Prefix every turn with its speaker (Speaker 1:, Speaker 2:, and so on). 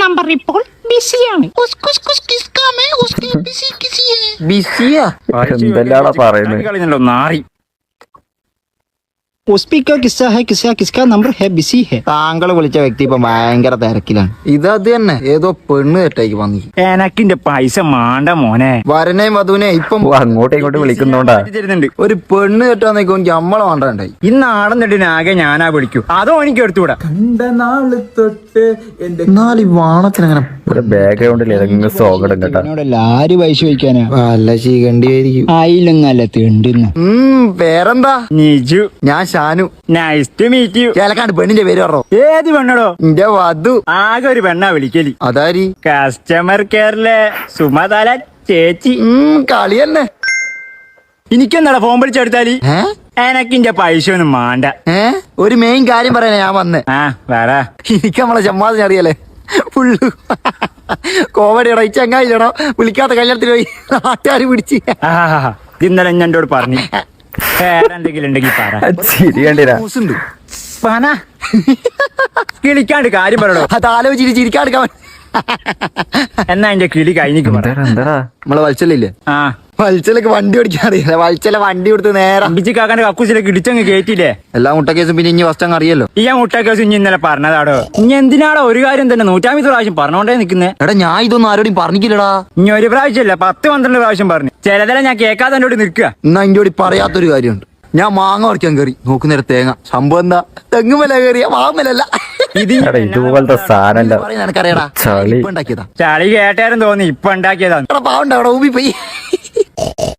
Speaker 1: Number ഇപ്പോൾ ബിസിയാണ്.
Speaker 2: ബിസിയാ
Speaker 3: എന്തെല്ലാടാ പറയുന്നത്?
Speaker 1: നാറി. ഉസ്പിക്ക കിസ്സ ഹൈ കിസ്സ കിസ്ക നമ്പർ ഹെ ബിസി ഹെ.
Speaker 2: താങ്കൾ വിളിച്ച വ്യക്തി ഇപ്പൊ ഭയങ്കര തിരക്കിലാണ്. ഇത് തന്നെ ഏതോ പെണ്ണ് തെറ്റായിക്ക് വന്നി.
Speaker 1: എനക്കിന്റെ പൈസ മാണ്ട മോനെ.
Speaker 2: വരനെയും വധുവിനെ ഇപ്പം
Speaker 3: അങ്ങോട്ടും ഇങ്ങോട്ടും വിളിക്കുന്നോണ്ടാ.
Speaker 2: ഒരു പെണ്ണ് തെറ്റാൻ നിൽക്കും എനിക്ക് നമ്മളെ വേണ്ടായി.
Speaker 1: ഇന്ന് ആടം നെട്ടിനാകെ ഞാനാ വിളിക്കൂ. അതോ എനിക്ക് എടുത്തുകൂടാ.
Speaker 2: എന്നാൽ ഈ വാണത്തിന് അങ്ങനെ
Speaker 3: ബാക്ക്ഗ്രൗണ്ടിൽ ഏതെങ്കിലും സോങ് ഇടും കേട്ടാ.
Speaker 1: ആര് പൈസ വയ്ക്കാനാ?
Speaker 2: വല്ല ചീകണ്ടിയായിരിക്കും.
Speaker 1: ആയില്ലെന്നല്ല തിണ്ടുന്ന.
Speaker 2: പേരെന്താ?
Speaker 1: നിജു.
Speaker 2: ഞാൻ Shanu.
Speaker 1: Nice to meet you.
Speaker 2: ചേലക്കാണ്ട് പെണ്ണിന്റെ പേര് പറഞ്ഞോ.
Speaker 1: ഏത് പെണ്ണടോ?
Speaker 2: എന്റെ വധു.
Speaker 1: ആകെ ഒരു പെണ്ണാ വിളിക്കലി.
Speaker 2: അതാരി?
Speaker 1: കസ്റ്റമർ കെയറിലെ സുമതല ചേച്ചി.
Speaker 2: കളി തന്നെ.
Speaker 1: എനിക്കെന്താടാ ഫോൺ വിളിച്ചെടുത്താലി? എനക്കിന്റെ പൈസ ഒന്നും മാണ്ട.
Speaker 2: ഒരു മെയിൻ കാര്യം പറയാനാ ഞാൻ വന്ന്.
Speaker 1: വേറ
Speaker 2: എനിക്ക് നമ്മളെ ചമ്മാതിനെ അറിയാലേ ഫുള്ളു കോമഡി ഇട ചങ്ങായില്ലടോ. വിളിക്കാത്ത കല്യാണത്തിന് പോയി നാട്ടുകാർ പിടിച്ച്.
Speaker 1: ഇന്നലെ എന്നോട് പറഞ്ഞു. എന്തെങ്കിലും ഉണ്ടെങ്കിൽ പറ.
Speaker 3: ചിരി കണ്ടിരാ.
Speaker 1: കിളിക്കാണ്ട് കാര്യം പറയടോ.
Speaker 2: അത് ആലോചിച്ചിട്ട് ചിരിക്കാടുക്കാൻ.
Speaker 1: എന്നാ എന്റെ കിളി കഴിഞ്ഞിക്ക് പറ.
Speaker 3: എന്താടാ
Speaker 2: നമ്മളെ വത്സലില്ലേ? വത്സലൊക്കെ വണ്ടി ഓടിക്കാൻ അറിയില്ല. വത്സല വണ്ടി കൊടുത്ത് നേരെ
Speaker 1: അമ്പിച്ചിക്കാക്കാന്റെ കക്കൂസിലേക്ക് ഇടിച്ചങ്ങ് കേറ്റില്ലേ.
Speaker 2: എല്ലാ മുട്ടക്കേസും പിന്നെ ഇനി ഫസ്റ്റ് അങ്ങ് അറിയല്ലോ.
Speaker 1: ഈ മുട്ടക്കേസ് ഇനി ഇന്നലെ പറഞ്ഞതാടോ. ഇനി എന്തിനാടോ ഒരു കാര്യം തന്നെ 150 പ്രാവശ്യം പറഞ്ഞോണ്ടേ നിക്കുന്നേ.
Speaker 2: എടാ ഞാൻ ഇതൊന്നും ആരോടും പറഞ്ഞില്ലടാ.
Speaker 1: ഇനി ഒരു പ്രാവശ്യമല്ല 10-12 പ്രാവശ്യം പറഞ്ഞു. ചിലതെല്ലാം ഞാൻ കേൾക്കാതെ എന്നോട് നിൽക്കുക.
Speaker 2: എന്നാ എന്റെ കൂടി പറയാത്തൊരു കാര്യമുണ്ട്. ഞാൻ മാങ്ങ പറിക്കാൻ കയറി നോക്കുന്നേരം തേങ്ങ. സംഭവം എന്താ? തെങ്ങുമല കയറിയ മാങ്ങമലല്ല.
Speaker 3: ഇതുപോലത്തെ സാധനല്ല.
Speaker 2: എനിക്കറിയടാ.
Speaker 3: ചളി
Speaker 2: ഉണ്ടാക്കിയതാ.
Speaker 1: ചളി കേട്ടാരും തോന്നി ഇപ്പൊ ഉണ്ടാക്കിയതാണ്.
Speaker 2: പാവണ്ട അവിടെ ഊബി പോയി.